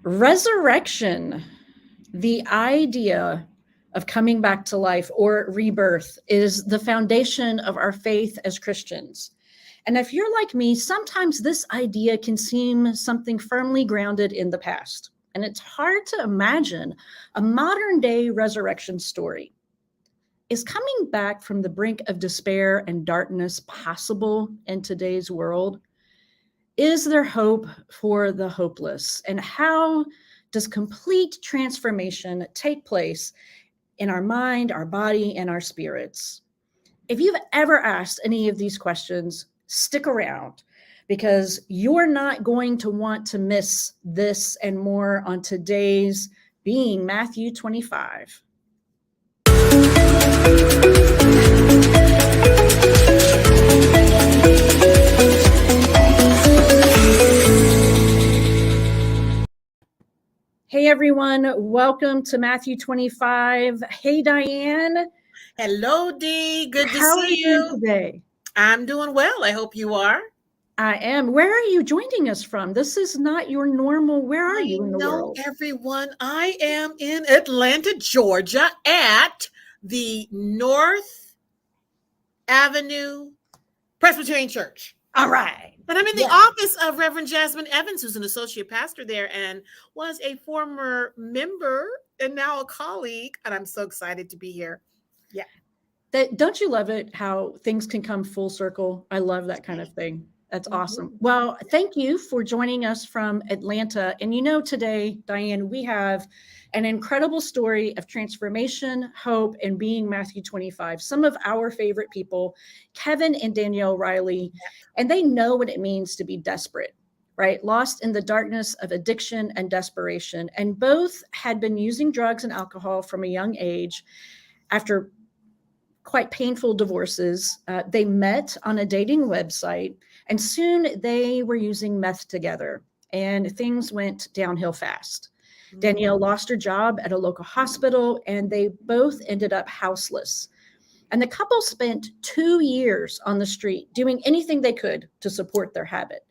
Resurrection, the idea of coming back to life or rebirth, is the foundation of our faith as Christians. And if you're like me, sometimes this idea can seem something firmly grounded in the past. And it's hard to imagine a modern day resurrection story. Is coming back from the brink of despair and darkness possible in today's world? Is there hope for the hopeless? And how does complete transformation take place in our mind, our body, and our spirits? If you've ever asked any of these questions, stick around because you're not going to want to miss this and more on today's Being Matthew 25. Hey everyone, welcome to Matthew 25. Hey Diane. Hello Dee, good to How are see you you doing today? I'm doing well. I hope you are. I am. Where are you joining us from? This is not your normal. Where are you in the world? Everyone, I am in Atlanta, Georgia at the North Avenue Presbyterian Church. All right. And I'm in the office of Reverend Jasmine Evans, who's an associate pastor there and was a former member and now a colleague. And I'm so excited to be here. Yeah. Don't you love it how things can come full circle? I love that kind of thing. That's awesome. Well, thank you for joining us from Atlanta. And today, Diane, we have an incredible story of transformation, hope, and being Matthew 25. Some of our favorite people, Kevin and Danielle Riley, and they know what it means to be desperate, right? Lost in the darkness of addiction and desperation. And both had been using drugs and alcohol from a young age. After quite painful divorces, they met on a dating website, and soon they were using meth together, and things went downhill fast. Danielle lost her job at a local hospital, and they both ended up houseless. And the couple spent 2 years on the street doing anything they could to support their habit.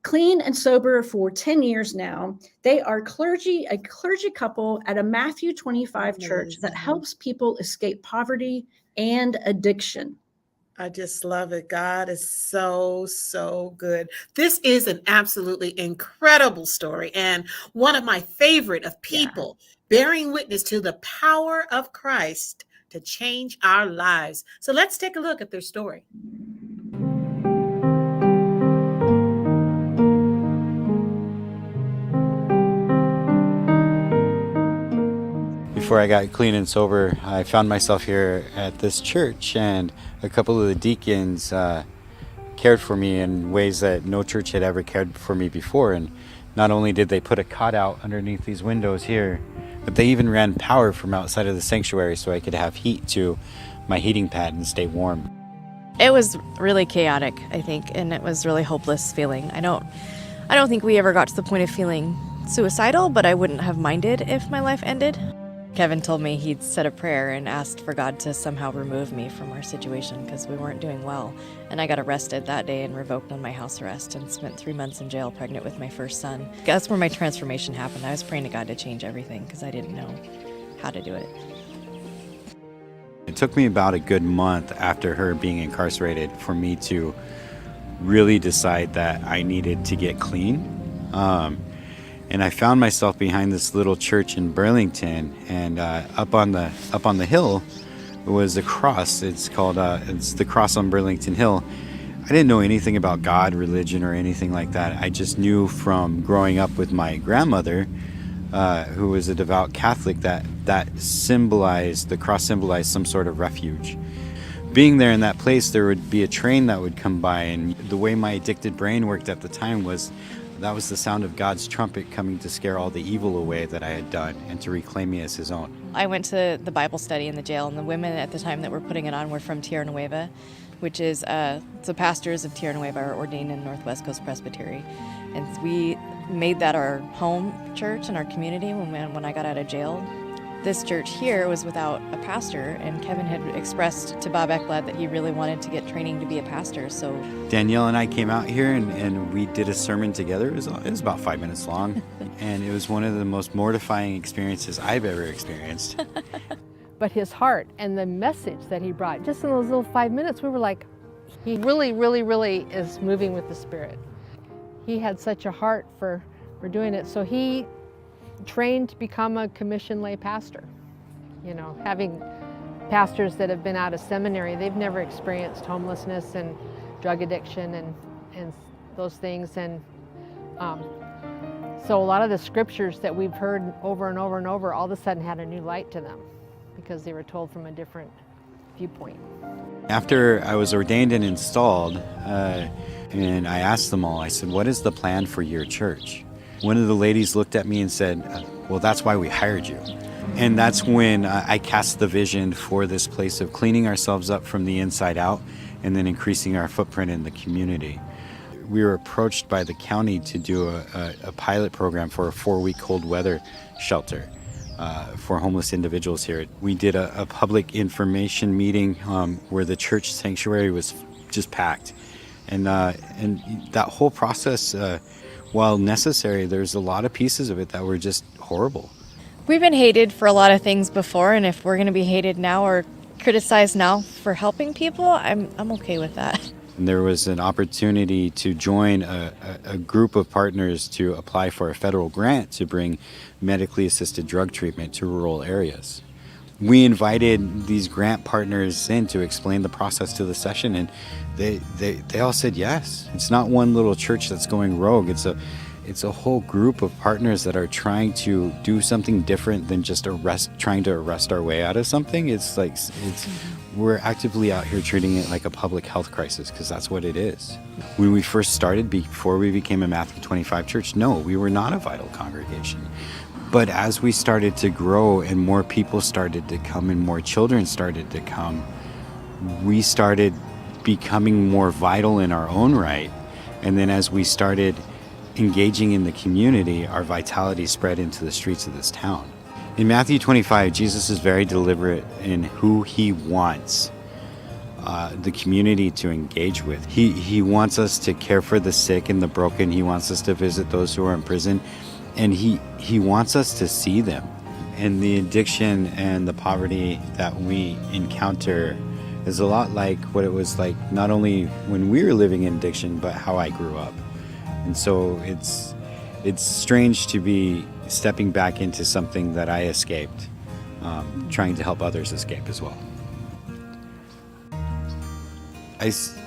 Clean and sober for 10 years now, they are a clergy couple at a Matthew 25 church that helps people escape poverty and addiction. I just love it. God is so, so good. This is an absolutely incredible story and one of my favorite of people bearing witness to the power of Christ to change our lives. So let's take a look at their story. Before I got clean and sober, I found myself here at this church, and a couple of the deacons cared for me in ways that no church had ever cared for me before. And not only did they put a cot out underneath these windows here, but they even ran power from outside of the sanctuary so I could have heat to my heating pad and stay warm. It was really chaotic, I think, and it was really hopeless feeling. I don't think we ever got to the point of feeling suicidal, but I wouldn't have minded if my life ended. Kevin told me he'd said a prayer and asked for God to somehow remove me from our situation because we weren't doing well. And I got arrested that day and revoked on my house arrest and spent 3 months in jail pregnant with my first son. That's where my transformation happened. I was praying to God to change everything because I didn't know how to do it. It took me about a good month after her being incarcerated for me to really decide that I needed to get clean. And I found myself behind this little church in Burlington, and up on the hill was a cross. It's the cross on Burlington Hill. I didn't know anything about God, religion, or anything like that. I just knew from growing up with my grandmother, who was a devout Catholic, that the cross symbolized some sort of refuge. Being there in that place, there would be a train that would come by, and the way my addicted brain worked at the time was that was the sound of God's trumpet coming to scare all the evil away that I had done and to reclaim me as his own. I went to the Bible study in the jail, and the women at the time that were putting it on were from Tierra Nueva, which is the pastors of Tierra Nueva are ordained in Northwest Coast Presbytery. And we made that our home church and our community when I got out of jail. this church here was without a pastor, and Kevin had expressed to Bob Ekblad that he really wanted to get training to be a pastor. So Danielle and I came out here and we did a sermon together. It was about 5 minutes long, and it was one of the most mortifying experiences I've ever experienced. But his heart and the message that he brought, just in those little 5 minutes, we were like, he really, really, really is moving with the Spirit. He had such a heart for doing it. So he trained to become a commissioned lay pastor. You know, having pastors that have been out of seminary, they've never experienced homelessness and drug addiction and those things. And so a lot of the scriptures that we've heard over and over and over all of a sudden had a new light to them because they were told from a different viewpoint. After I was ordained and installed, and I asked them all, I said, what is the plan for your church? One of the ladies looked at me and said, well, that's why we hired you. And that's when I cast the vision for this place of cleaning ourselves up from the inside out and then increasing our footprint in the community. We were approached by the county to do a pilot program for a 4-week cold weather shelter for homeless individuals here. We did a public information meeting where the church sanctuary was just packed. And that whole process, while necessary, there's a lot of pieces of it that were just horrible. we've been hated for a lot of things before, and if we're going to be hated now or criticized now for helping people, I'm okay with that. And there was an opportunity to join a group of partners to apply for a federal grant to bring medically assisted drug treatment to rural areas. We invited these grant partners in to explain the process to the session, and they all said yes. It's not one little church that's going rogue. It's a whole group of partners that are trying to do something different than just trying to arrest our way out of something. We're actively out here treating it like a public health crisis, because that's what it is. When we first started, before we became a Matthew 25 church, no, we were not a vital congregation. But as we started to grow and more people started to come and more children started to come, we started becoming more vital in our own right. And then as we started engaging in the community, our vitality spread into the streets of this town. In Matthew 25, Jesus is very deliberate in who he wants the community to engage with. He wants us to care for the sick and the broken. He wants us to visit those who are in prison. And he wants us to see them. And the addiction and the poverty that we encounter is a lot like what it was like not only when we were living in addiction, but how I grew up. And so it's strange to be stepping back into something that I escaped, trying to help others escape as well.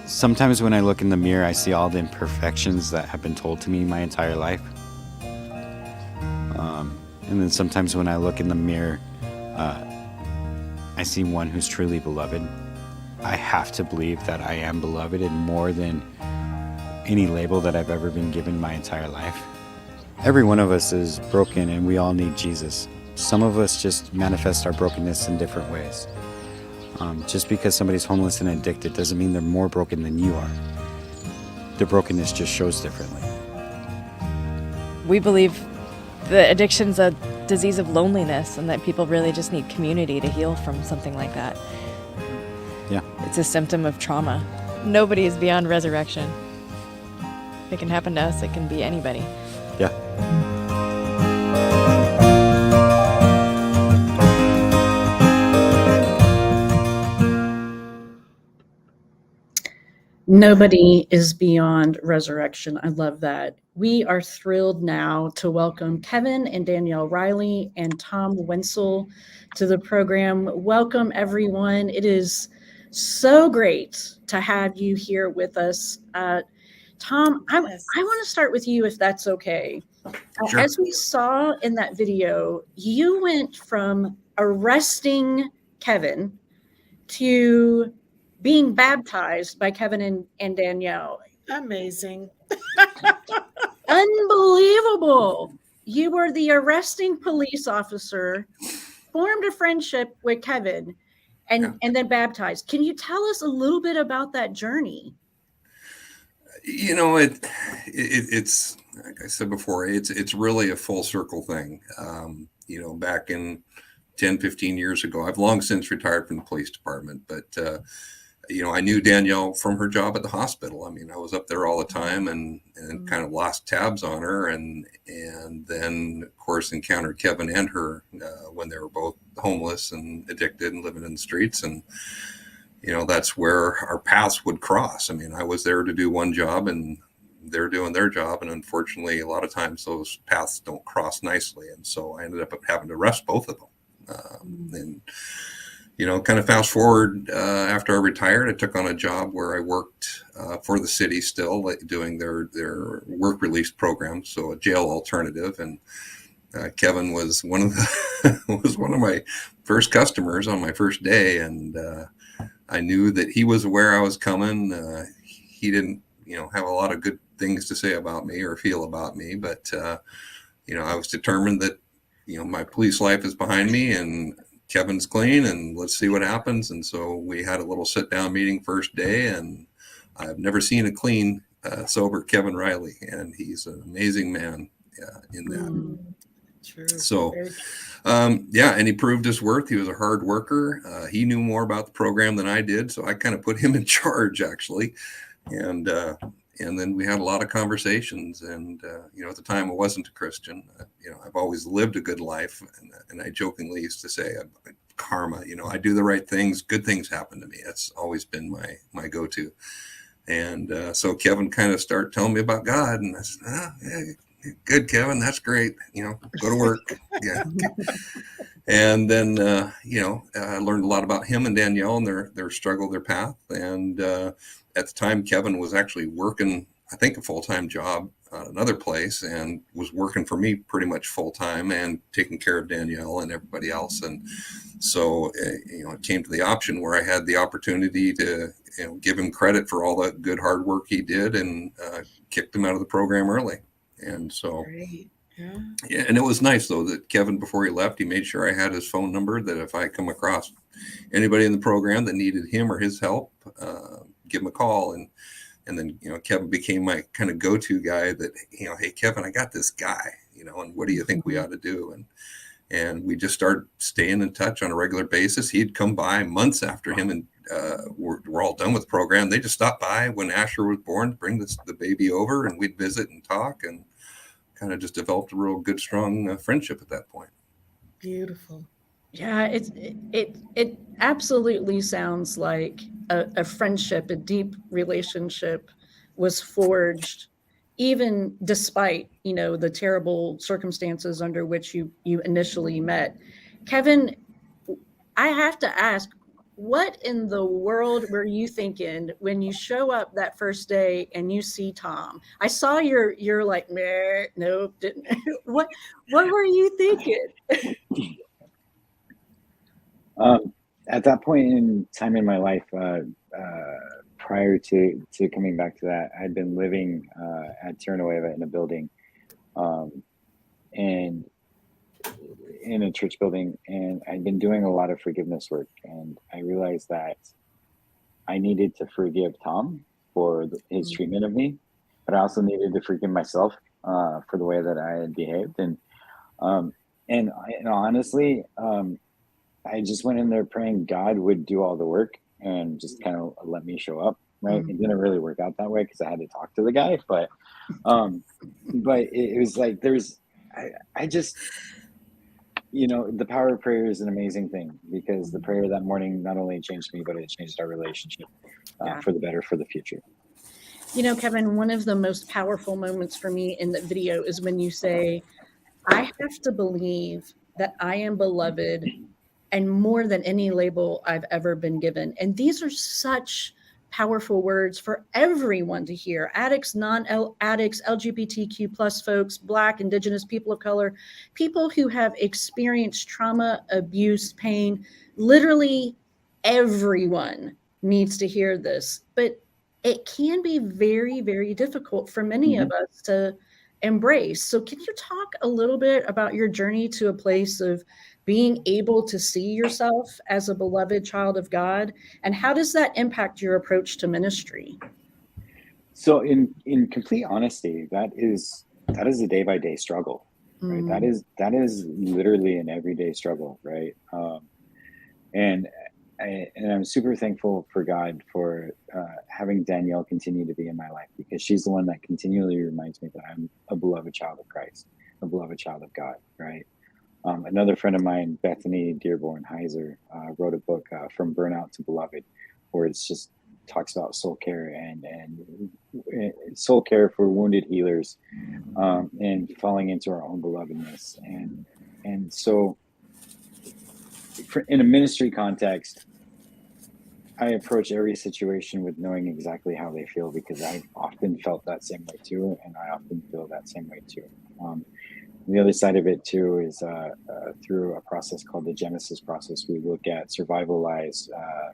Sometimes when I look in the mirror, I see all the imperfections that have been told to me my entire life. And then sometimes when I look in the mirror, I see one who's truly beloved. I have to believe that I am beloved, and more than any label that I've ever been given my entire life. Every one of us is broken, and we all need Jesus. Some of us just manifest our brokenness in different ways. Just because somebody's homeless and addicted doesn't mean they're more broken than you are. Their brokenness just shows differently. We believe the addiction's a disease of loneliness, and that people really just need community to heal from something like that. Yeah. It's a symptom of trauma. Nobody is beyond resurrection. It can happen to us, it can be anybody. Yeah. Nobody is beyond resurrection. I love that. We are thrilled now to welcome Kevin and Danielle Riley and Tom Wenzel to the program. Welcome, everyone. It is so great to have you here with us. Tom, I want to start with you, if that's okay. Sure. As we saw in that video, you went from arresting Kevin to being baptized by Kevin and Danielle. Amazing. Unbelievable. You were the arresting police officer, formed a friendship with Kevin, and then baptized. Can you tell us a little bit about that journey? You know, it's like I said before, it's really a full circle thing. You know, back in 10, 15 years ago. I've long since retired from the police department, but I knew Danielle from her job at the hospital. I mean, I was up there all the time and kind of lost tabs on her. And then, of course, encountered Kevin and her when they were both homeless and addicted and living in the streets. And, that's where our paths would cross. I mean, I was there to do one job and they're doing their job. And unfortunately, a lot of times those paths don't cross nicely. And so I ended up having to arrest both of them. And kind of fast forward, after I retired, I took on a job where I worked for the city still, doing their work release program, so a jail alternative. And Kevin was one of my first customers on my first day, and I knew that he was aware I was coming. He didn't, have a lot of good things to say about me or feel about me, but I was determined that my police life is behind me and Kevin's clean, and let's see what happens. And so we had a little sit down meeting first day, and I've never seen a clean, sober Kevin Riley, and he's an amazing man in that. True. So, and he proved his worth. He was a hard worker. He knew more about the program than I did, so I kind of put him in charge, actually. And then we had a lot of conversations. And at the time, I wasn't a Christian. I've always lived a good life, and I jokingly used to say, karma. I do the right things, good things happen to me. That's always been my go-to. And so Kevin kind of started telling me about God, and I said, yeah, good, Kevin, that's great. Go to work. Yeah. And then, I learned a lot about him and Danielle and their struggle, their path. And at the time, Kevin was actually working, I think, a full-time job at another place, and was working for me pretty much full-time and taking care of Danielle and everybody else. And so, it came to the option where I had the opportunity to, give him credit for all the good hard work he did, and kicked him out of the program early. And so, Great. yeah, and it was nice though that Kevin, before he left, he made sure I had his phone number, that if I come across anybody in the program that needed him or his help, give him a call. And then, Kevin became my kind of go-to guy that, hey, Kevin, I got this guy, and what do you think we ought to do? And we just started staying in touch on a regular basis. He'd come by months after him, and we're all done with the program. They just stopped by when Asher was born to bring the baby over, and we'd visit and talk, and kind of just developed a real good, strong friendship at that point. Beautiful. Yeah, it absolutely sounds like a friendship, a deep relationship was forged, even despite, the terrible circumstances under which you initially met. Kevin, I have to ask, what in the world were you thinking when you show up that first day and you see Tom? I saw you're like, meh, nope, didn't. What were you thinking? At that point in time in my life, prior to coming back to that, I'd been living at Tierra Nueva in a building, and in a church building, and I'd been doing a lot of forgiveness work, and I realized that I needed to forgive Tom for his treatment of me, but I also needed to forgive myself for the way that I had behaved, and honestly, I just went in there praying God would do all the work and just kind of let me show up. Right. It didn't really work out that way because I had to talk to the guy, but it was like, I just, the power of prayer is an amazing thing, because the prayer that morning not only changed me, but it changed our relationship for the better, for the future. Kevin, one of the most powerful moments for me in the video is when you say, I have to believe that I am beloved, and more than any label I've ever been given. And these are such powerful words for everyone to hear. Addicts, non-addicts, LGBTQ plus folks, Black, Indigenous, people of color, people who have experienced trauma, abuse, pain. Literally everyone needs to hear this. But it can be very, very difficult for many of us to embrace. So can you talk a little bit about your journey to a place of being able to see yourself as a beloved child of God, and how does that impact your approach to ministry? So in complete honesty, that is a day-by-day struggle. right? Mm. That is literally an everyday struggle, right? And and I'm super thankful for God for having Danielle continue to be in my life, because she's the one that continually reminds me that I'm a beloved child of Christ, a beloved child of God, right? Another friend of mine, Bethany Dearborn Heiser, wrote a book, From Burnout to Beloved, where it's just talks about soul care and soul care for wounded healers, and falling into our own belovedness. And so in a ministry context, I approach every situation with knowing exactly how they feel, because I've often felt that same way too, and I often feel that same way too. The other side of it too is through a process called the Genesis process. We look at survival lies,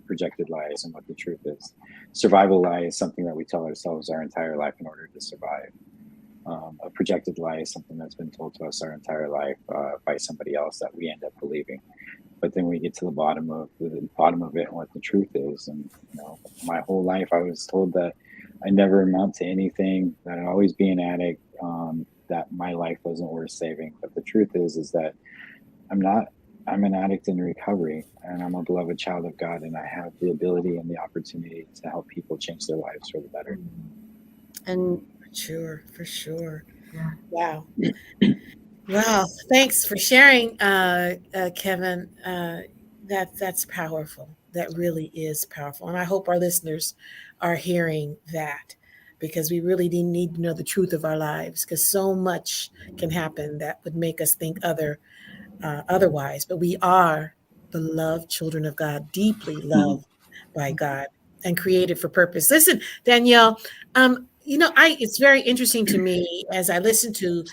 projected lies, and what the truth is. Survival lie is something that we tell ourselves our entire life in order to survive. A projected lie is something that's been told to us our entire life by somebody else that we end up believing. But then we get to the bottom of it and what the truth is. And my whole life I was told that I never amount to anything, that I'd always be an addict, that my life wasn't worth saving. But the truth is that I'm not. I'm an addict in recovery, and I'm a beloved child of God, and I have the ability and the opportunity to help people change their lives for the better. And For sure. yeah. Wow. Wow. Thanks for sharing, Kevin. That's powerful. That really is powerful. And I hope our listeners are hearing that, because we really need to know the truth of our lives, because so much can happen that would make us think otherwise. But we are beloved children of God, deeply loved by God and created for purpose. Listen, Danielle, it's very interesting to me as I listen to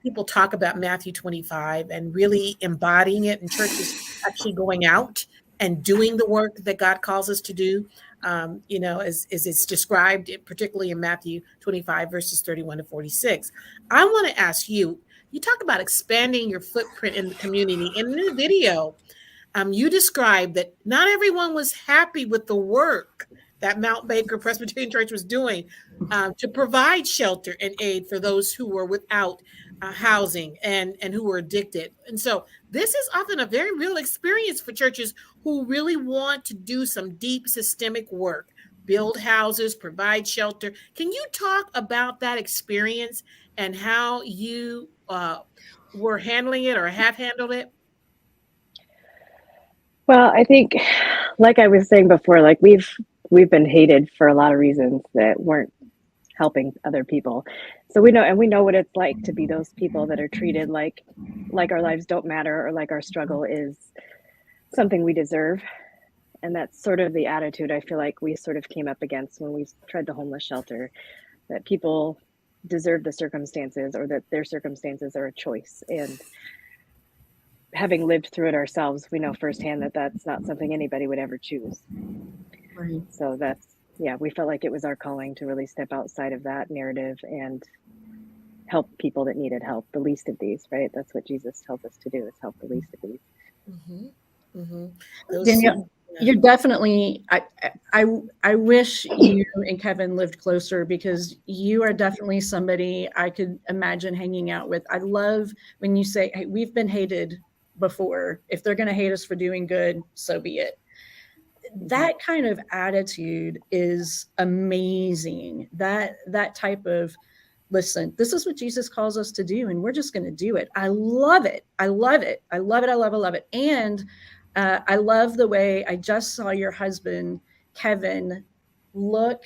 people talk about Matthew 25 and really embodying it in churches, actually going out and doing the work that God calls us to do. As it's described, particularly in Matthew 25, verses 31 to 46. I want to ask you, you talk about expanding your footprint in the community. In the video, you described that not everyone was happy with the work that Mount Baker Presbyterian Church was doing to provide shelter and aid for those who were without housing and who were addicted. And so this is often a very real experience for churches who really want to do some deep systemic work, build houses, provide shelter. Can you talk about that experience and how you were handling it or have handled it? Well, I think, like I was saying before, like we've been hated for a lot of reasons that weren't helping other people. So we know what it's like to be those people that are treated like our lives don't matter, or like our struggle is something we deserve. And that's sort of the attitude I feel like we sort of came up against when we tried the homeless shelter, that people deserve the circumstances, or that their circumstances are a choice. And having lived through it ourselves, we know firsthand that that's not something anybody would ever choose. Right. So we felt like it was our calling to really step outside of that narrative and help people that needed help, the least of these, right? That's what Jesus tells us to do, is help the least of these. Mm-hmm. Mm-hmm. Danielle, you're definitely, I wish you and Kevin lived closer, because you are definitely somebody I could imagine hanging out with. I love when you say, hey, we've been hated before. If they're going to hate us for doing good, so be it. That kind of attitude is amazing. That type of, listen, this is what Jesus calls us to do, and we're just going to do it. I love it. I love it. I love it. I love it. I love it. And I love the way I just saw your husband, Kevin, look,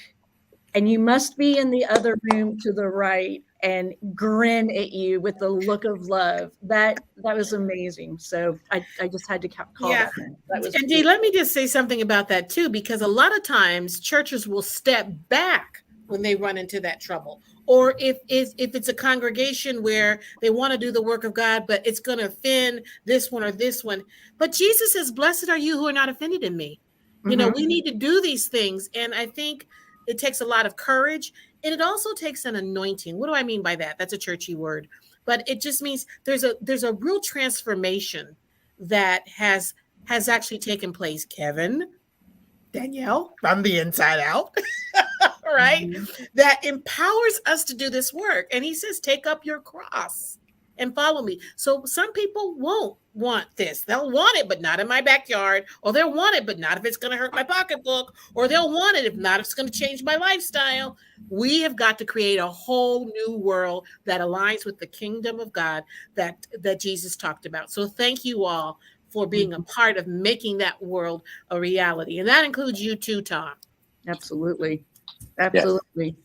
and you must be in the other room to the right, and grin at you with the look of love. That was amazing. So I just had to call that. That was and Dee, let me just say something about that too, because a lot of times churches will step back when they run into that trouble. Or if it's a congregation where they want to do the work of God, but it's going to offend this one or this one. But Jesus says, blessed are you who are not offended in me. Mm-hmm. We need to do these things. And I think it takes a lot of courage, and it also takes an anointing. What do I mean by that? That's a churchy word, but it just means there's a real transformation that has actually taken place, Kevin, Danielle, from the inside out. Right? Mm-hmm. That empowers us to do this work. And he says, take up your cross and follow me. So some people won't want this. They'll want it, but not in my backyard, or they'll want it, but not if it's going to hurt my pocketbook, or they'll want it if not if it's going to change my lifestyle. We have got to create a whole new world that aligns with the kingdom of God that Jesus talked about. So thank you all for being a part of making that world a reality. And that includes you too, Tom. Absolutely. Absolutely.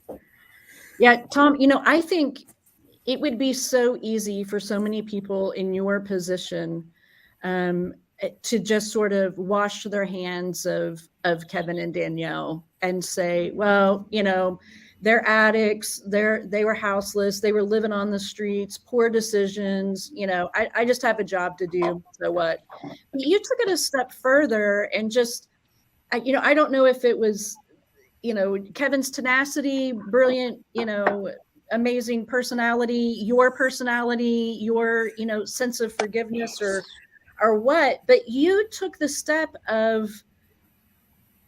Yeah, Tom, I think it would be so easy for so many people in your position to just sort of wash their hands of Kevin and Danielle and say, well, they're addicts, they were houseless, they were living on the streets, poor decisions, I just have a job to do, so what? But you took it a step further and just, I don't know if it was, Kevin's tenacity, brilliant, amazing personality, your sense of forgiveness or what, but you took the step of,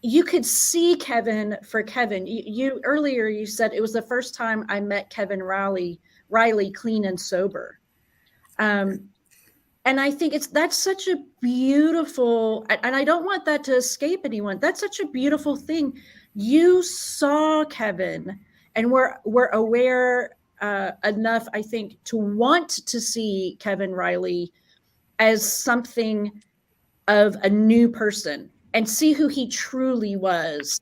you could see Kevin for Kevin. You earlier, you said it was the first time I met Kevin Riley clean and sober. And I think that's such a beautiful, and I don't want that to escape anyone. That's such a beautiful thing. You saw Kevin and were aware enough, I think, to want to see Kevin Riley as something of a new person and see who he truly was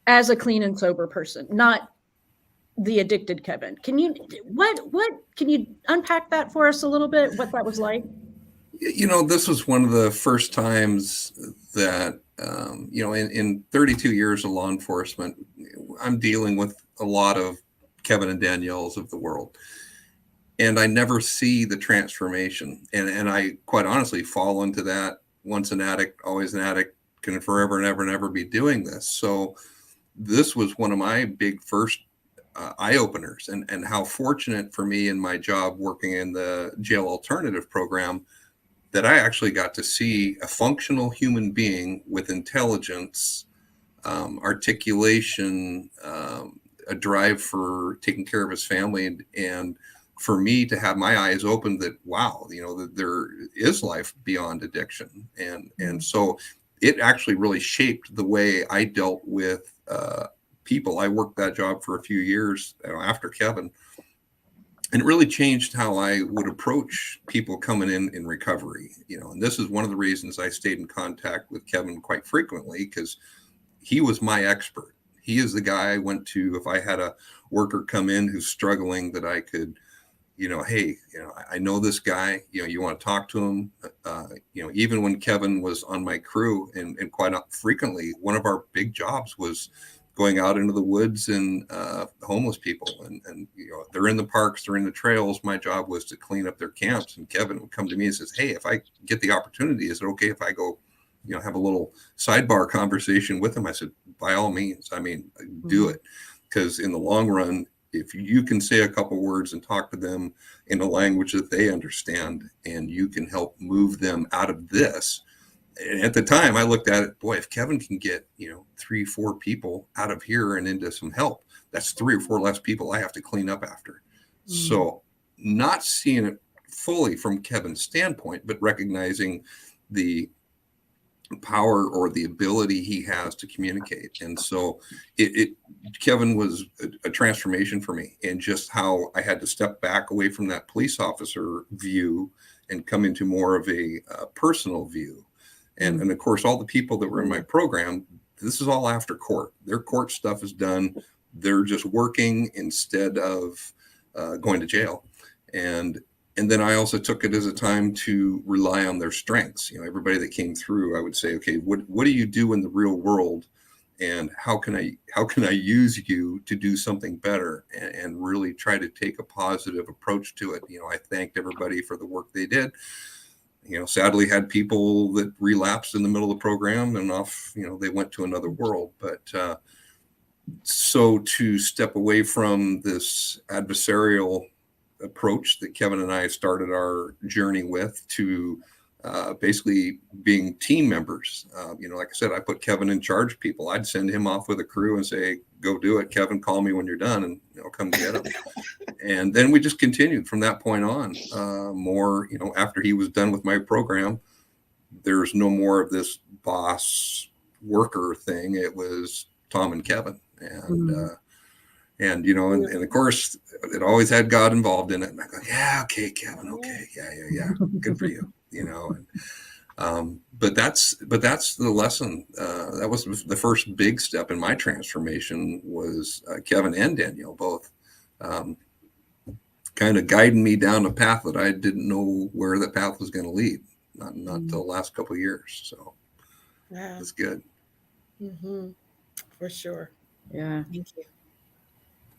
as a clean and sober person, not the addicted Kevin. Can you unpack that for us a little bit, what that was like? This was one of the first times that, in 32 years of law enforcement, I'm dealing with a lot of Kevin and Danielle's of the world. And I never see the transformation. And I quite honestly fall into that, once an addict, always an addict, can forever and ever and ever be doing this. So this was one of my big first eye openers, and how fortunate for me in my job working in the jail alternative program that I actually got to see a functional human being with intelligence, articulation, a drive for taking care of his family, and for me to have my eyes open that, wow, that there is life beyond addiction. And so it actually really shaped the way I dealt with people. I worked that job for a few years after Kevin, and it really changed how I would approach people coming in recovery. And this is one of the reasons I stayed in contact with Kevin quite frequently, because he was my expert. He is the guy I went to if I had a worker come in who's struggling, that I could, hey, I know this guy, you want to talk to him. Even when Kevin was on my crew, and quite frequently, one of our big jobs was going out into the woods and homeless people, and they're in the parks, they're in the trails. My job was to clean up their camps, and Kevin would come to me and says, hey, if I get the opportunity, is it okay if I go have a little sidebar conversation with him? I said, by all means. Do it, because in the long run, if you can say a couple words and talk to them in a language that they understand, and you can help move them out of this. And at the time I looked at it, boy, if Kevin can get, 3-4 people out of here and into some help, that's 3 or 4 less people I have to clean up after. So not seeing it fully from Kevin's standpoint, but recognizing the power or the ability he has to communicate. And so Kevin was a transformation for me, and just how I had to step back away from that police officer view and come into more of a personal view. And of course, all the people that were in my program, this is all after court. Their court stuff is done. They're just working instead of going to jail. And then I also took it as a time to rely on their strengths. Everybody that came through, I would say, okay, what do you do in the real world, and how can I use you to do something better, and really try to take a positive approach to it. I thanked everybody for the work they did. Sadly had people that relapsed in the middle of the program and off, they went to another world. But so to step away from this adversarial approach that Kevin and I started our journey with, to basically being team members. Like I said, I put Kevin in charge of people. I'd send him off with a crew and say, go do it. Kevin, call me when you're done, and come get him. and then we just continued from that point on. More, after he was done with my program, there's no more of this boss worker thing. It was Tom and Kevin, and of course it always had God involved in it. And I go, yeah, okay, Kevin, okay, yeah, good for you, but that's the lesson. That was the first big step in my transformation, was Kevin and Danielle both kind of guiding me down a path that I didn't know where that path was going to lead. Not the last couple of years. So that's good. For sure. Yeah. Thank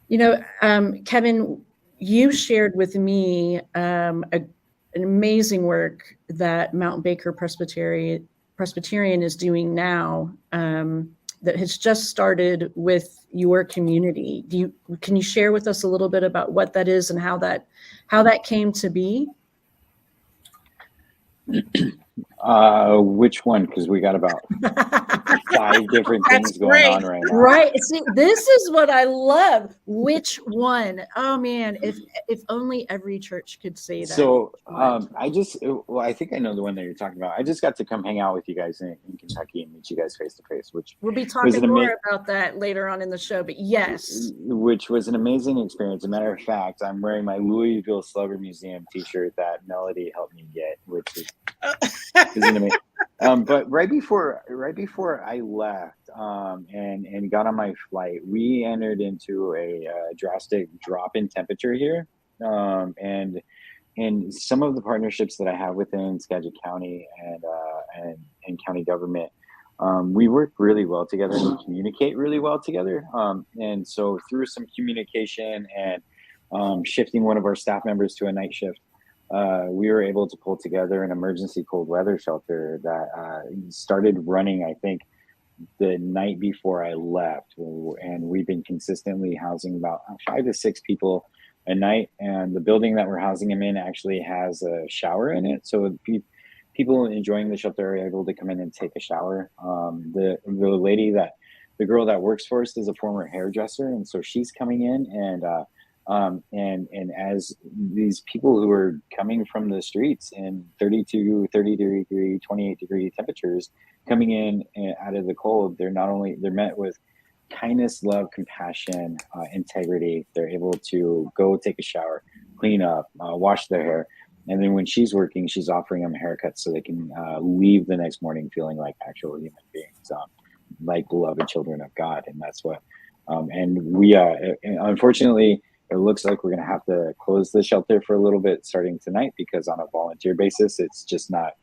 you. Kevin, you shared with me an amazing work that Mount Baker Presbyterian is doing now, that has just started with your community. Can you share with us a little bit about what that is and how that came to be? Which one? Because we got about 5 different things going on right now. Right. See, this is what I love. Which one? Oh man, if only every church could say that. So I think I know the one that you're talking about. I just got to come hang out with you guys in Kentucky and meet you guys face to face, which we'll be talking more about that later on in the show. But yes, which was an amazing experience. As a matter of fact, I'm wearing my Louisville Slugger Museum T-shirt that Melody helped me get, which is isn't amazing. But right before I left and got on my flight, we entered into a drastic drop in temperature here, and some of the partnerships that I have within Skagit County and county government, we work really well together and we communicate really well together. And so through some communication and shifting one of our staff members to a night shift, we were able to pull together an emergency cold weather shelter that started running, I think, the night before I left. And we've been consistently housing about 5 to 6 people a night. And the building that we're housing them in actually has a shower in it. So people enjoying the shelter are able to come in and take a shower. The girl that works for us is a former hairdresser. And so she's coming in and as these people who are coming from the streets in 32, 30 degree, 28 degree temperatures coming in out of the cold, they're met with kindness, love, compassion, integrity. They're able to go take a shower, clean up, wash their hair. And then when she's working, she's offering them haircuts so they can leave the next morning feeling like actual human beings, like beloved children of God. And that's what, and we, unfortunately, it looks like we're going to have to close the shelter for a little bit starting tonight, because on a volunteer basis, it's just not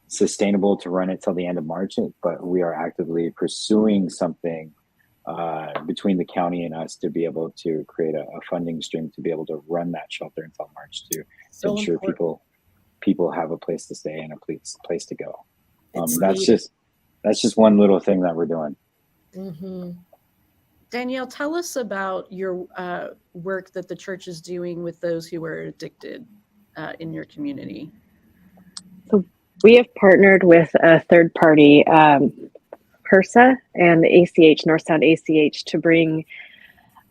sustainable to run it till the end of March. But we are actively pursuing something between the county and us to be able to create a funding stream to be able to run that shelter until March to ensure people have a place to stay and a place to go. That's just one little thing that we're doing. Mm-hmm. Danielle, tell us about your work that the church is doing with those who are addicted in your community. So we have partnered with a third party, HRSA and the ACH, Northsound ACH, to bring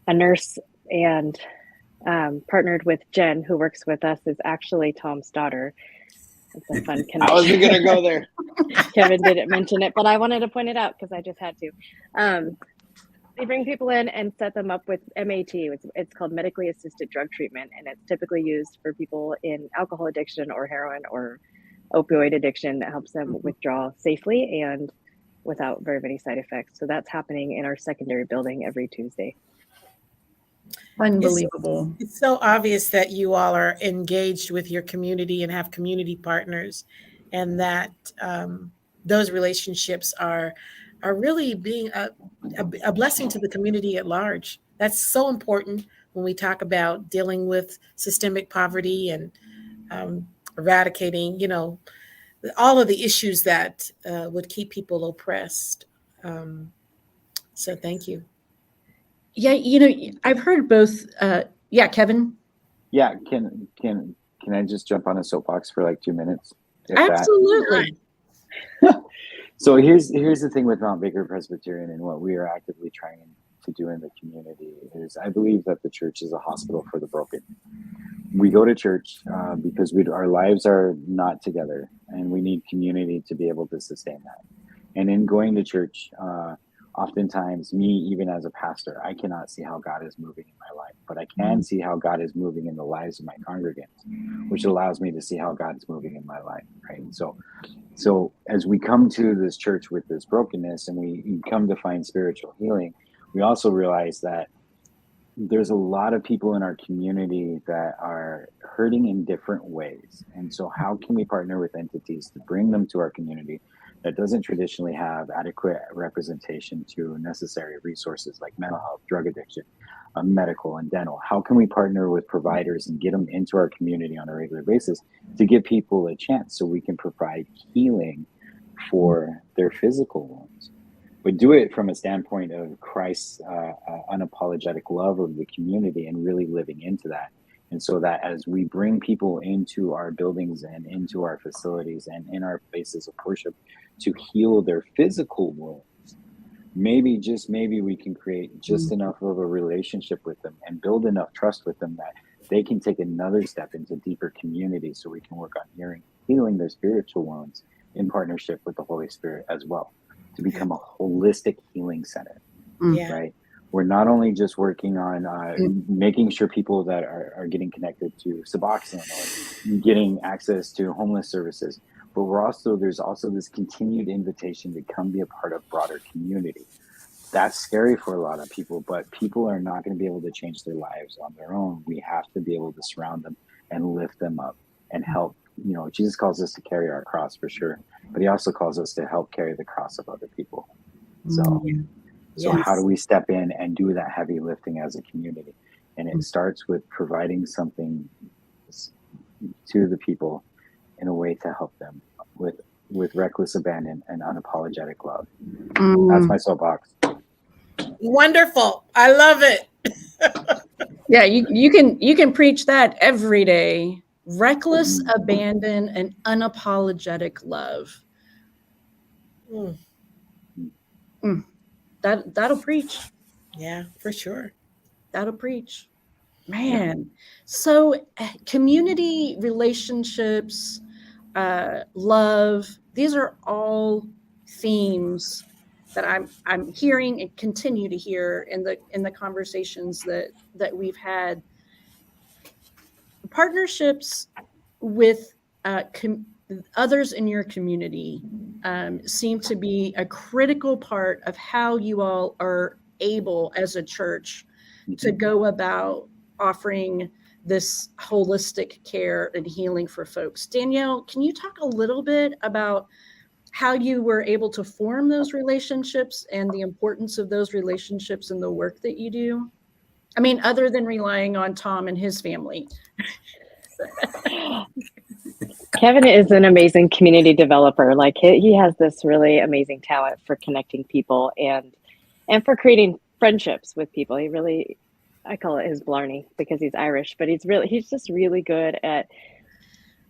a nurse, and partnered with Jen, who works with us, is actually Tom's daughter. It's a fun connection. I wasn't going to go there. Kevin didn't mention it, but I wanted to point it out because I just had to. They bring people in and set them up with MAT. It's called medically assisted drug treatment, and it's typically used for people in alcohol addiction or heroin or opioid addiction that helps them withdraw safely and without very many side effects. So that's happening in our secondary building every Tuesday. Unbelievable. It's so obvious that you all are engaged with your community and have community partners, and that those relationships are really being a blessing to the community at large. That's so important when we talk about dealing with systemic poverty and eradicating, all of the issues that would keep people oppressed. So thank you. Yeah, I've heard both. Kevin. Yeah, can I just jump on a soapbox for like 2 minutes? Absolutely. So here's the thing with Mount Baker Presbyterian and what we are actively trying to do in the community is I believe that the church is a hospital for the broken. We go to church because our lives are not together, and we need community to be able to sustain that. And in going to church, oftentimes me, even as a pastor, I cannot see how God is moving in my life, but I can see how God is moving in the lives of my congregants, which allows me to see how God is moving in my life, right? So as we come to this church with this brokenness and we come to find spiritual healing, we also realize that there's a lot of people in our community that are hurting in different ways. And so how can we partner with entities to bring them to our community that doesn't traditionally have adequate representation to necessary resources like mental health, drug addiction, medical, and dental? How can we partner with providers and get them into our community on a regular basis to give people a chance so we can provide healing for their physical wounds? But do it from a standpoint of Christ's unapologetic love of the community and really living into that. And so that as we bring people into our buildings and into our facilities and in our places of worship to heal their physical wounds, maybe we can create just enough of a relationship with them and build enough trust with them that they can take another step into deeper community so we can work on healing their spiritual wounds in partnership with the Holy Spirit as well, to become a holistic healing center, right? We're not only just working on making sure people that are getting connected to Suboxone or getting access to homeless services, but there's also this continued invitation to come be a part of broader community. That's scary for a lot of people, but people are not going to be able to change their lives on their own. We have to be able to surround them and lift them up and help. You know, Jesus calls us to carry our cross for sure, but he also calls us to help carry the cross of other people. So how do we step in and do that heavy lifting as a community? And it starts with providing something to the people in a way to help them with reckless abandon and unapologetic love. That's my soapbox. Wonderful. I love it. Yeah, you can preach that every day. Reckless abandon and unapologetic love. That'll preach. Yeah, for sure. That'll preach. Man. So community relationships, love, these are all themes that I'm hearing and continue to hear in the conversations that we've had. Partnerships with others in your community seem to be a critical part of how you all are able as a church to go about offering this holistic care and healing for folks. Danielle, can you talk a little bit about how you were able to form those relationships and the importance of those relationships in the work that you do? I mean, other than relying on Tom and his family. Kevin is an amazing community developer. Like he has this really amazing talent for connecting people and for creating friendships with people. He really, I call it his blarney because he's Irish, but he's just really good at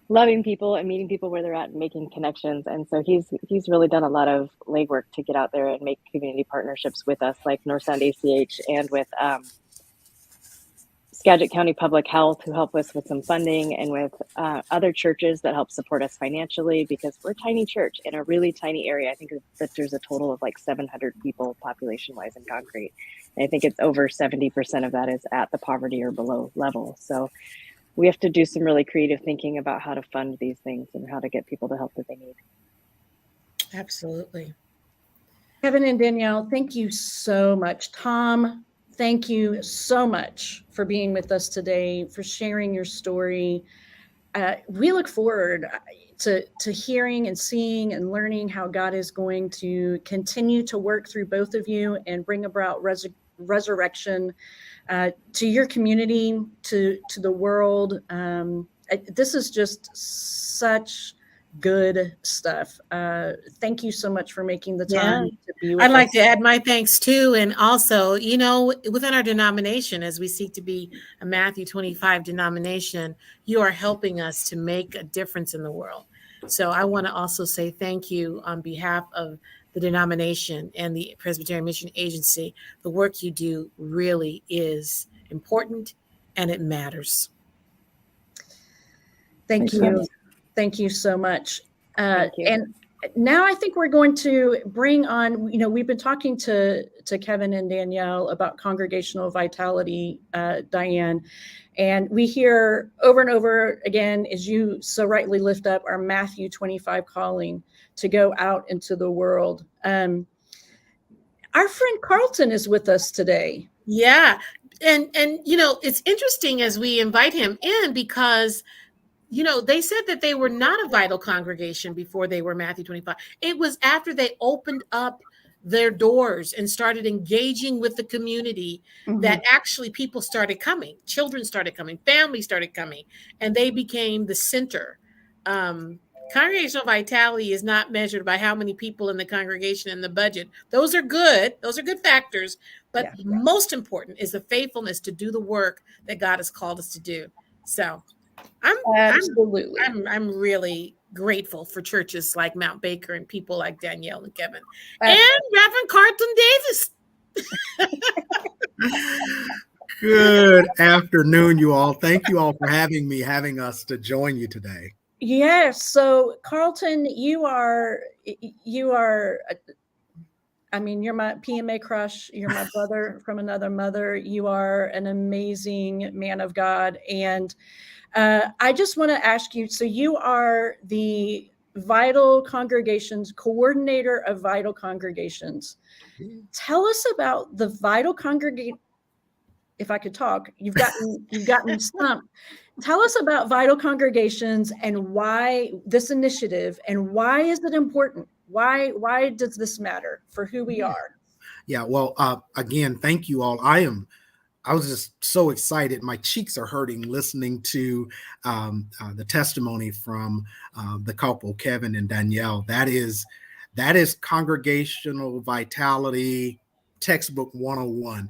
loving people and meeting people where they're at and making connections. And so he's really done a lot of legwork to get out there and make community partnerships with us, like North Sound ACH and with Skagit County Public Health, who help us with some funding, and with other churches that help support us financially, because we're a tiny church in a really tiny area. I think that there's a total of like 700 people population-wise in Concrete. And I think it's over 70% of that is at the poverty or below level. So we have to do some really creative thinking about how to fund these things and how to get people the help that they need. Absolutely. Kevin and Danielle, thank you so much. Tom, thank you so much for being with us today, for sharing your story. We look forward to hearing and seeing and learning how God is going to continue to work through both of you and bring about resurrection to your community, to the world. This is just such good stuff. Thank you so much for making the time to be with us. I'd like to add my thanks too. And also, within our denomination, as we seek to be a Matthew 25 denomination, you are helping us to make a difference in the world. So I want to also say thank you on behalf of the denomination and the Presbyterian Mission Agency, the work you do really is important and it matters. Thank Thanks, you. Kevin. Thank you so much. Thank you. And now I think we're going to bring on, we've been talking to Kevin and Danielle about congregational vitality, Diane, and we hear over and over again, as you so rightly lift up, our Matthew 25 calling to go out into the world. Our friend Carlton is with us today. Yeah. And it's interesting as we invite him in because they said that they were not a vital congregation before they were Matthew 25. It was after they opened up their doors and started engaging with the community that actually people started coming, children started coming, families started coming, and they became the center. Congregational vitality is not measured by how many people in the congregation and the budget. Those are good factors, but most important is the faithfulness to do the work that God has called us to do. So Absolutely. I'm really grateful for churches like Mount Baker and people like Danielle and Kevin Absolutely. and Reverend Carlton Davis. Good afternoon, you all. Thank you all for having us to join you today. Yes. So Carlton, you are, I mean, you're my PMA crush. You're my brother from another mother. You are an amazing man of God. And I just want to ask you, so you are the Vital Congregations coordinator of Vital Congregations. Tell us about the Vital Congregation. If I could talk, you've gotten stumped. Tell us about Vital Congregations and why this initiative and why is it important? Why does this matter for who we are? Yeah, well, again, thank you all. I was just so excited. My cheeks are hurting listening to the testimony from the couple, Kevin and Danielle. That is congregational vitality textbook 101.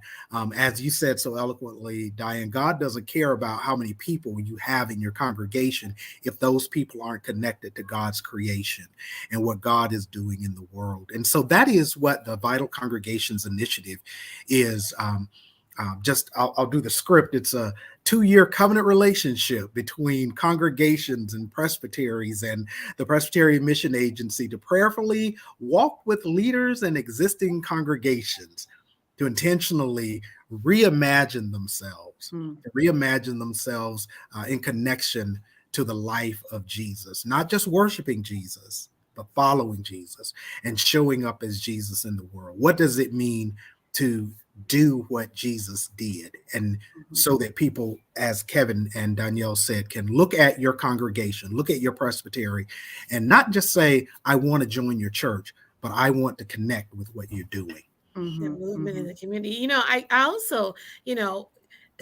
As you said so eloquently, Diane, God doesn't care about how many people you have in your congregation if those people aren't connected to God's creation and what God is doing in the world. And so that is what the Vital Congregations Initiative is. I'll do the script. It's a 2-year covenant relationship between congregations and presbyteries and the Presbyterian Mission Agency to prayerfully walk with leaders and existing congregations to intentionally reimagine themselves, in connection to the life of Jesus, not just worshiping Jesus, but following Jesus and showing up as Jesus in the world. What does it mean to do what Jesus did? And so that people, as Kevin and Danielle said, can look at your congregation, look at your presbytery, and not just say, I want to join your church, but I want to connect with what you're doing. The movement in the community. I also,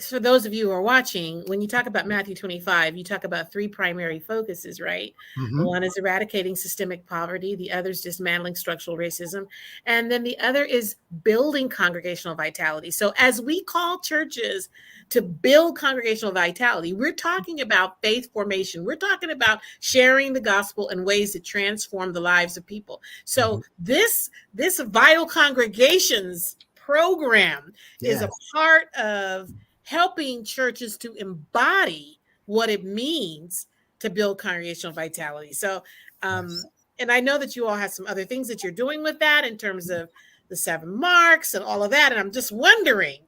for those of you who are watching, when you talk about Matthew 25, you talk about 3 primary focuses, right? One is eradicating systemic poverty. The other is dismantling structural racism. And then the other is building congregational vitality. So as we call churches to build congregational vitality, we're talking about faith formation. We're talking about sharing the gospel in ways that transform the lives of people. So this Vital Congregations program is a part of helping churches to embody what it means to build congregational vitality. So, and I know that you all have some other things that you're doing with that in terms of the 7 marks and all of that. And I'm just wondering,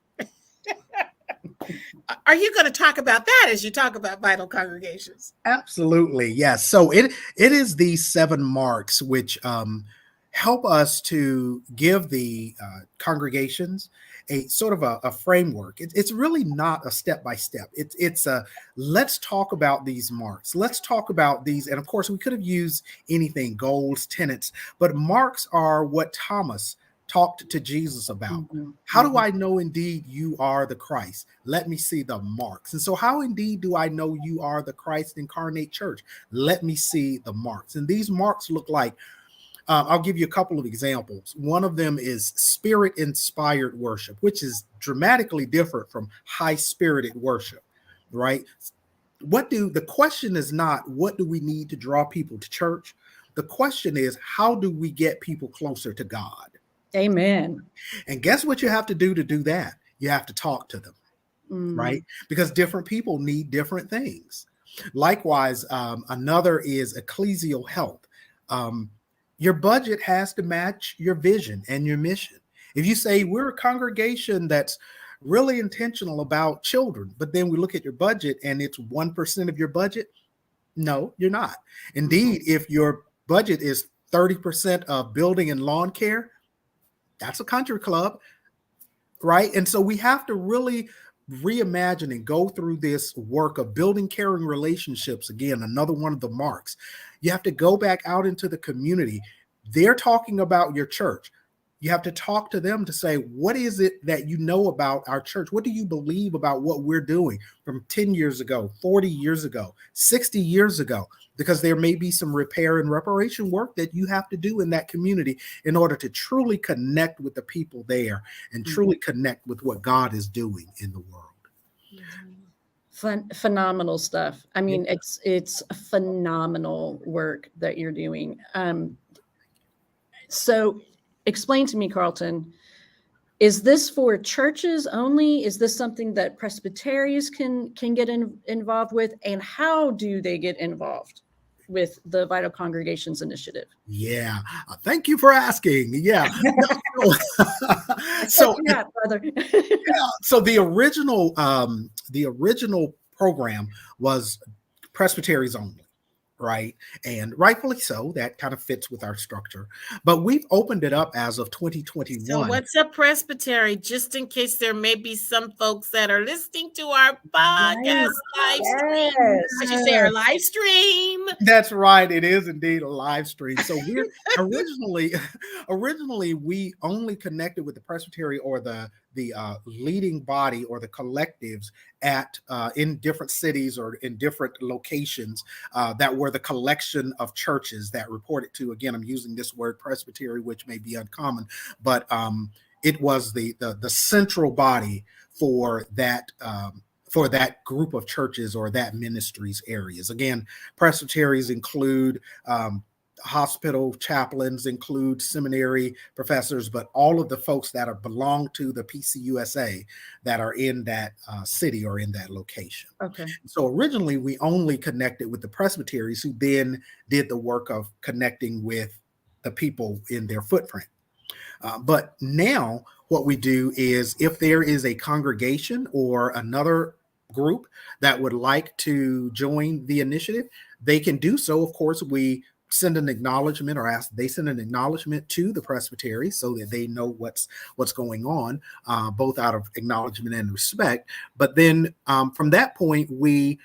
are you going to talk about that as you talk about Vital Congregations? Absolutely, yes. So it is these 7 marks which help us to give the congregations a sort of a framework. It's really not a step-by-step. It's a, let's talk about these marks. Let's talk about these. And of course, we could have used anything, goals, tenets, but marks are what Thomas talked to Jesus about. How do I know indeed you are the Christ? Let me see the marks. And so how indeed do I know you are the Christ incarnate church? Let me see the marks. And these marks look like, I'll give you a couple of examples. One of them is spirit-inspired worship, which is dramatically different from high-spirited worship, right? The question is not, what do we need to draw people to church? The question is, how do we get people closer to God? Amen. And guess what you have to do that? You have to talk to them, right? Because different people need different things. Likewise, another is ecclesial health. Your budget has to match your vision and your mission. If you say we're a congregation that's really intentional about children, but then we look at your budget and it's 1% of your budget, no, you're not. Indeed, if your budget is 30% of building and lawn care, that's a country club, right? And so we have to really reimagine and go through this work of building caring relationships. Again, another one of the marks. You have to go back out into the community. They're talking about your church. You have to talk to them to say, what is it that you know about our church? What do you believe about what we're doing from 10 years ago, 40 years ago, 60 years ago? Because there may be some repair and reparation work that you have to do in that community in order to truly connect with the people there and truly connect with what God is doing in the world. Phenomenal stuff. I mean, it's phenomenal work that you're doing. So explain to me, Carlton, is this for churches only? Is this something that presbyteries can get involved with? And how do they get involved with the Vital Congregations Initiative? Yeah, thank you for asking. Yeah. So the original program was presbyteries only, right? And rightfully so, that kind of fits with our structure. But we've opened it up as of 2021. So what's a presbytery? Just in case there may be some folks that are listening to our podcast live stream. I should say our live stream. That's right. It is indeed a live stream. So we're originally we only connected with the presbytery or the leading body or the collectives at in different cities or in different locations that were the collection of churches that reported to, again, I'm using this word presbytery, which may be uncommon, but it was the central body for that group of churches or that ministry's areas. Again, presbyteries include hospital chaplains, include seminary professors, but all of the folks that belong to the PCUSA that are in that city or in that location. Okay. So originally we only connected with the presbyteries, who then did the work of connecting with the people in their footprint. But now what we do is, if there is a congregation or another group that would like to join the initiative, they can do so. Of course, we send an acknowledgement, or they send an acknowledgement to the presbytery so that they know what's going on, both out of acknowledgement and respect. But then from that point, we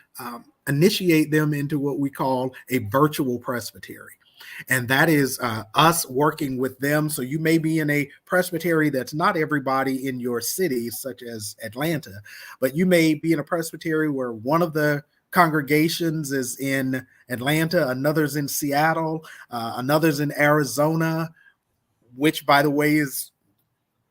initiate them into what we call a virtual presbytery. And that is us working with them. So you may be in a presbytery that's not everybody in your city, such as Atlanta, but you may be in a presbytery where one of the congregations is in Atlanta, another's in Seattle, another's in Arizona, which, by the way, is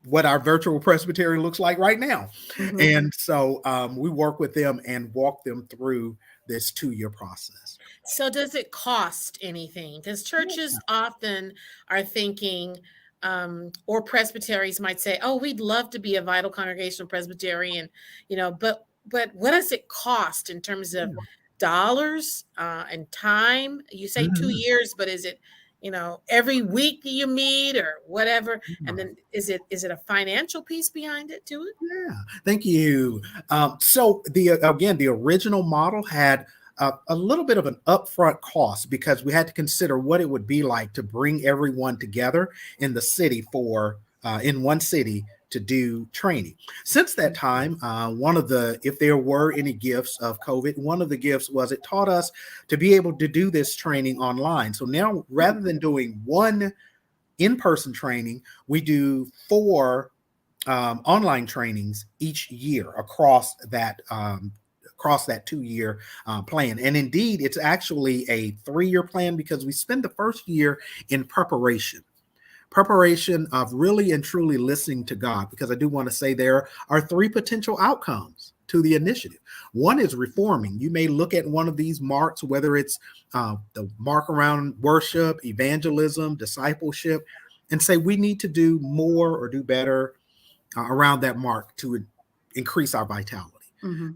what our virtual presbytery looks like right now. And so we work with them and walk them through this 2-year process. So does it cost anything? Because churches often are thinking, or presbyteries might say, oh, we'd love to be a Vital Congregational Presbyterian, but what does it cost in terms of dollars and time? You say 2 years, but is it, every week you meet or whatever? And then is it a financial piece behind it too? Yeah, thank you. So the original model had a little bit of an upfront cost, because we had to consider what it would be like to bring everyone together in the city in one city to do training. Since that time, if there were any gifts of COVID, one of the gifts was it taught us to be able to do this training online. So now, rather than doing one in-person training, we do 4 online trainings each year across that 2-year plan. And indeed, it's actually a 3-year plan, because we spend the first year in preparation of really and truly listening to God, because I do want to say there are 3 potential outcomes to the initiative. One is reforming. You may look at one of these marks, whether it's the mark around worship, evangelism, discipleship, and say we need to do more or do better around that mark to increase our vitality.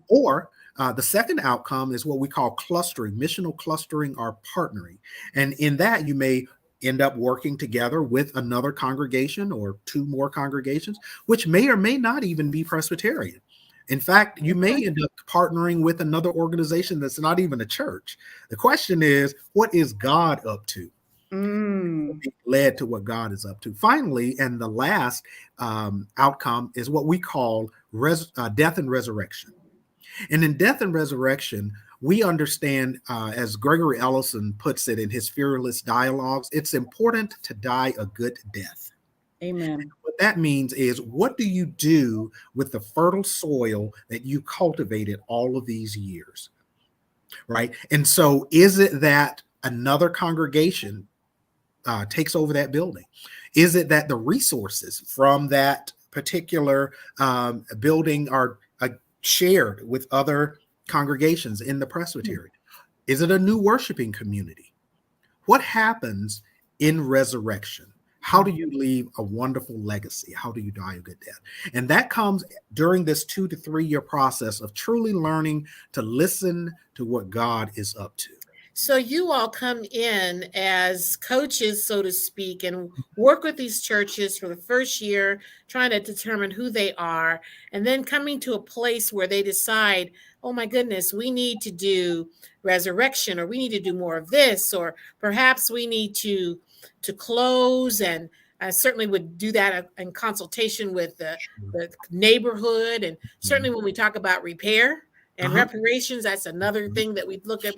Or the second outcome is what we call clustering, missional clustering or partnering. And in that, you may end up working together with another congregation or two more congregations, which may or may not even be Presbyterian. In fact, you may end up partnering with another organization that's not even a church. The question is, what is God up to? Led to what God is up to. Finally, and the last outcome is what we call death and resurrection. And in death and resurrection, we understand, as Gregory Ellison puts it in his Fearless Dialogues, it's important to die a good death. Amen. What that means is, what do you do with the fertile soil that you cultivated all of these years, right? And so is it that another congregation takes over that building? Is it that the resources from that particular building are shared with other congregations in the presbytery? Is it a new worshiping community? What happens in resurrection? How do you leave a wonderful legacy? How do you die a good death? And that comes during this 2 to 3 year process of truly learning to listen to what God is up to. So you all come in as coaches, so to speak, and work with these churches for the first year, trying to determine who they are, and then coming to a place where they decide, oh my goodness, we need to do resurrection, or we need to do more of this, or perhaps we need to close. And I certainly would do that in consultation with the neighborhood. And certainly when we talk about repair and reparations, that's another thing that we look at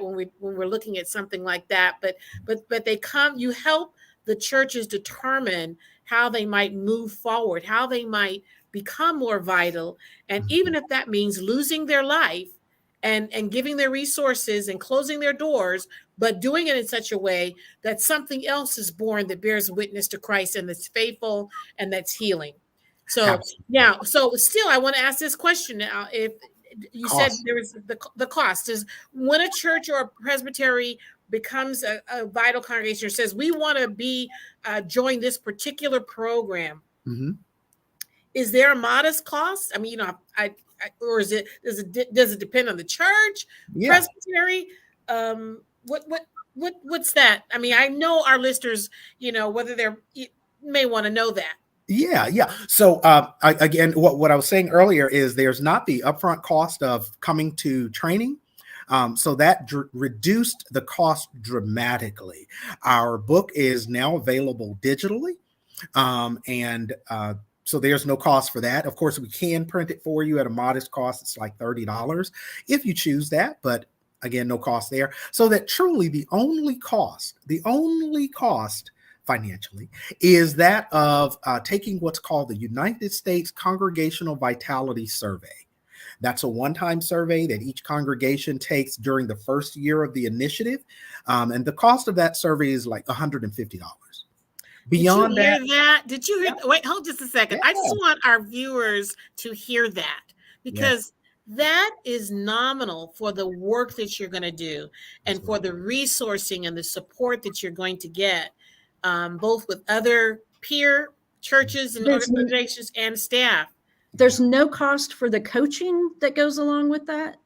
when we're looking at something like that. But you help the churches determine how they might move forward, how they might become more vital. And even if that means losing their life and giving their resources and closing their doors, but doing it in such a way that something else is born that bears witness to Christ and that's faithful and that's healing. So Absolutely. now, so still, I want to ask this question now. If you said there was the cost is when a church or a presbytery becomes a vital congregation or says we want to be join this particular program, is there a modest cost? I mean, or does it depend on the church, presbytery? What's that? I mean, I know our listeners, whether may want to know that. Yeah. So again, what I was saying earlier is there's not the upfront cost of coming to training. So that reduced the cost dramatically. Our book is now available digitally. So there's no cost for that. Of course, we can print it for you at a modest cost. It's like $30 if you choose that, but again, no cost there. So that truly the only cost financially is that of taking what's called the United States Congregational Vitality Survey. That's a one-time survey that each congregation takes during the first year of the initiative. And the cost of that survey is like $150. Beyond that, did you hear? Wait, hold just a second. I just want our viewers to hear that, because that is nominal for the work that you're going to do and for the resourcing and the support that you're going to get, both with other peer churches and organizations and staff. There's no cost for the coaching that goes along with that?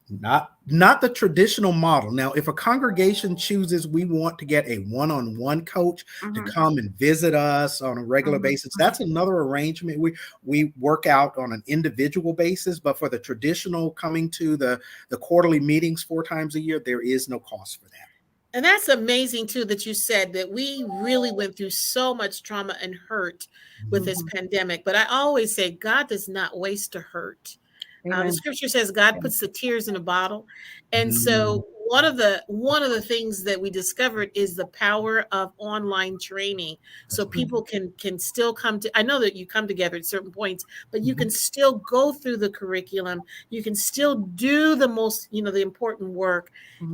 Not the traditional model. Now, if a congregation chooses we want to get a one-on-one coach to come and visit us on a regular basis, that's another arrangement we work out on an individual basis. But for the traditional coming to the quarterly meetings 4 times a year, there is no cost for that. And that's amazing too, that you said that we really went through so much trauma and hurt with this pandemic. But I always say God does not waste a hurt. The scripture says God puts the tears in a bottle. And so one of the things that we discovered is the power of online training. So people can still come to, I know that you come together at certain points, but you can still go through the curriculum. You can still do the most, the important work,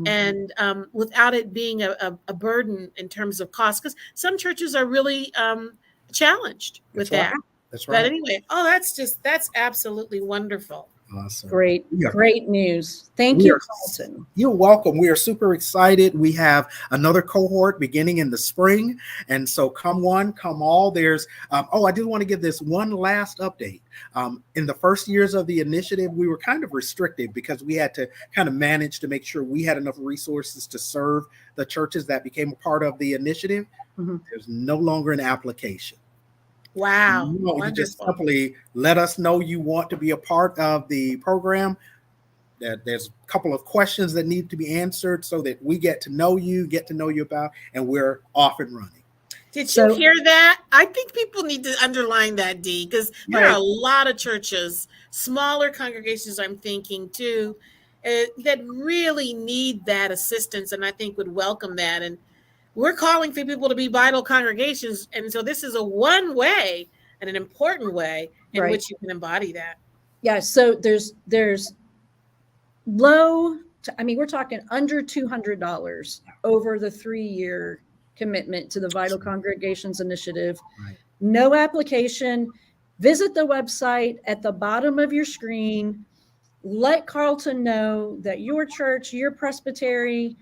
and without it being a burden in terms of cost, because some churches are really challenged with that. That's right. But anyway, that's absolutely wonderful. Awesome. Great, Yeah. great news. Thank We you, are- Carlton. You're welcome. We are super excited. We have another cohort beginning in the spring. And so come one, come all. There's, I did want to give this one last update. In the first years of the initiative, we were kind of restrictive because we had to kind of manage to make sure we had enough resources to serve the churches that became a part of the initiative. Mhm. There's no longer an application. Wow. You just Wonderful. simply let us know you want to be a part of the program. That there's a couple of questions that need to be answered so that we get to know you about, and we're off and running. Did So- you hear that? I think people need to underline that, Dee, because there Right. are a lot of churches, smaller congregations, I'm thinking too, that really need that assistance, and I think would welcome that. And we're calling for people to be vital congregations, and so this is a one way and an important way in Right. which you can embody that. Yeah, so there's low, we're talking under $200 over the 3-year commitment to the Vital Congregations Initiative. Right. No application. Visit the website at the bottom of your screen. Let Carlton know that your church, your presbytery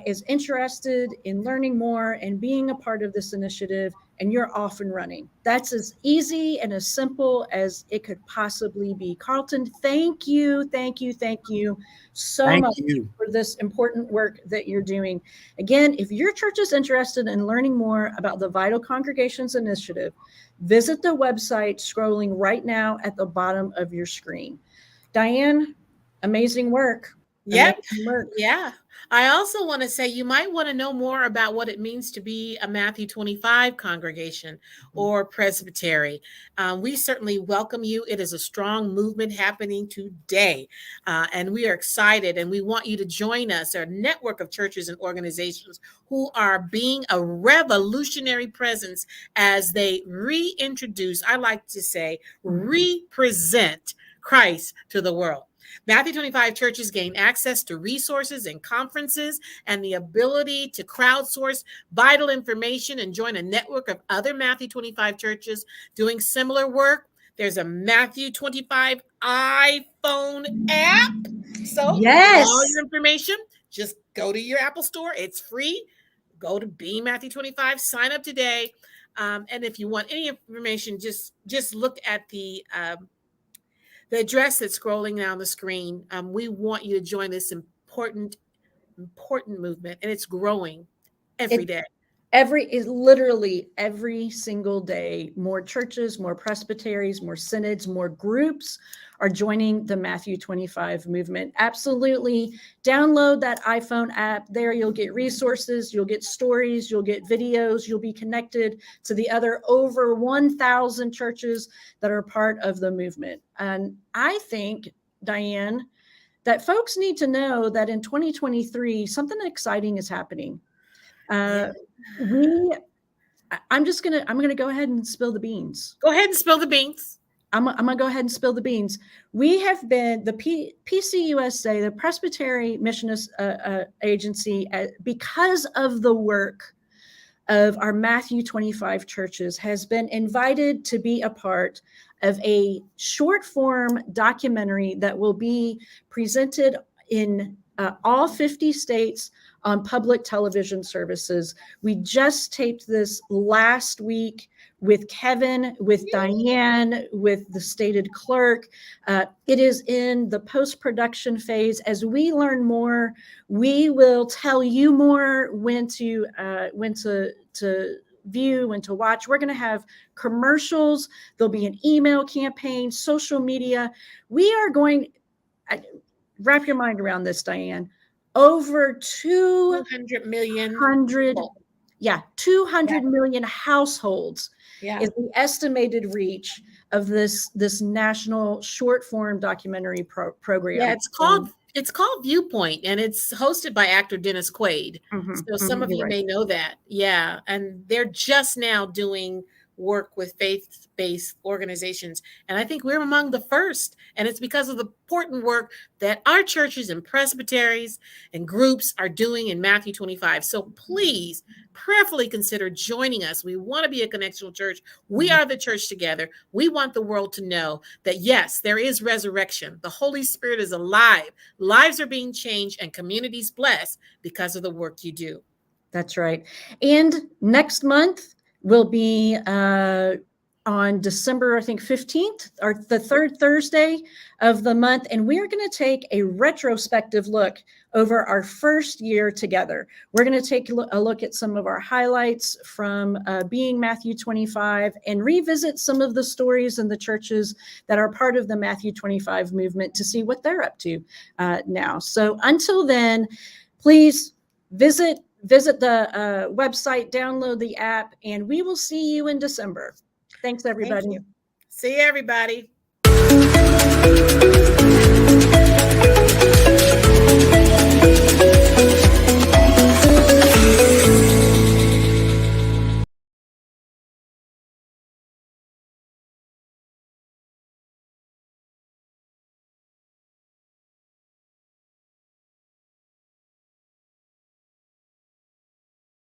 is interested in learning more and being a part of this initiative, and you're off and running. That's as easy and as simple as it could possibly be. Carlton, thank you so much for this important work that you're doing. Again, if your church is interested in learning more about the Vital Congregations Initiative, visit the website scrolling right now at the bottom of your screen. Diane, amazing work. Yep. Amazing work. Yeah. I also want to say you might want to know more about what it means to be a Matthew 25 congregation or presbytery. We certainly welcome you. It is a strong movement happening today, and we are excited, and we want you to join us, our network of churches and organizations who are being a revolutionary presence as they reintroduce, I like to say, represent Christ to the world. Matthew 25 churches gain access to resources and conferences and the ability to crowdsource vital information and join a network of other Matthew 25 churches doing similar work. There's a Matthew 25 iPhone app. So Yes. all your information, just go to your Apple store. It's free. Go to Be Matthew 25, sign up today. And if you want any information, just look at the address that's scrolling down the screen. We want you to join this important movement, and it's growing every day. Literally every single day, more churches, more presbyteries, more synods, more groups are joining the Matthew 25 movement. Absolutely. Download that iPhone app. There you'll get resources, you'll get stories, you'll get videos, you'll be connected to the other over 1,000 churches that are part of the movement. And I think, Diane, that folks need to know that in 2023, something exciting is happening. I'm gonna go ahead and spill the beans. Go ahead and spill the beans. I'm gonna go ahead and spill the beans. We have been the PCUSA, the Presbytery Missionist Agency, because of the work of our Matthew 25 churches, has been invited to be a part of a short form documentary that will be presented in all 50 states on public television services. We just taped this last week with Kevin, with Diane, with the stated clerk. It is in the post-production phase. As we learn more, we will tell you more when to view, when to watch. We're going to have commercials. There'll be an email campaign, social media. We are going, wrap your mind around this, Diane. Over 200 million. 200 million households Yeah. is the estimated reach of this national short form documentary program. Yeah, it's called Viewpoint, and it's hosted by actor Dennis Quaid. So some of you may know that. Yeah, and they're just now doing work with faith-based organizations. And I think we're among the first. And it's because of the important work that our churches and presbyteries and groups are doing in Matthew 25. So please prayerfully consider joining us. We want to be a connectional church. We are the church together. We want the world to know that, yes, there is resurrection. The Holy Spirit is alive. Lives are being changed and communities blessed because of the work you do. That's right. And next month will be on December, I think, 15th, or the third Thursday of the month. And we are going to take a retrospective look over our first year together. We're going to take a look at some of our highlights from being Matthew 25 and revisit some of the stories in the churches that are part of the Matthew 25 movement to see what they're up to now. So until then, please visit the website, download the app, and we will see you in December. Thanks, everybody. Thank you. See you, everybody.